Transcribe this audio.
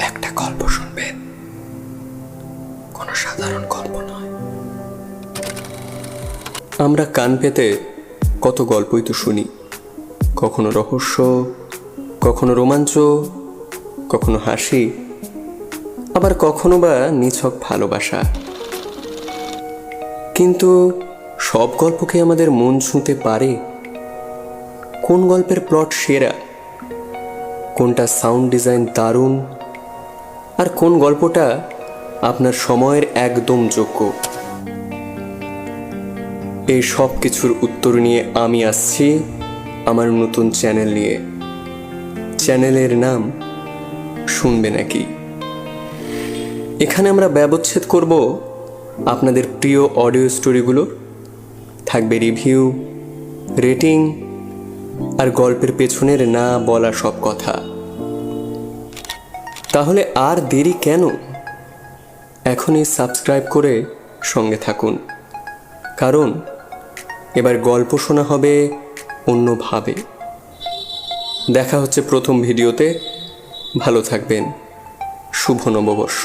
একটা গল্প শুনবেন, কোনো সাধারণ গল্প নয়। আমরা কান পেতে কত গল্পই তো শুনি, কখনো রহস্য, কখনো রোমাঞ্চ, কখনো হাসি, আবার কখনো বা নিছক ভালোবাসা। কিন্তু সব গল্পকে আমাদের মন ছুঁতে পারে? কোন গল্পের প্লট সেরা, কোনটা সাউন্ড ডিজাইন দারুণ, আর কোন গল্পটা আপনার সময়ের একদম যোগ্য? এই সব কিছুর উত্তর নিয়ে আমি আসছি আমার নতুন চ্যানেল নিয়ে। চ্যানেলের নাম শুনবে নাকি। এখানে আমরা ব্যবচ্ছেদ করব আপনাদের প্রিয় অডিও স্টোরিগুলো, থাকবে রিভিউ, রেটিং আর গল্পের পেছনের না বলা সব কথা। তাহলে আর দেরি কেন? এখনই সাবস্ক্রাইব করে সঙ্গে থাকুন, কারণ এবার গল্প শোনা হবে অন্যভাবে। দেখা হচ্ছে প্রথম ভিডিওতে। ভালো থাকবেন। শুভ নববর্ষ।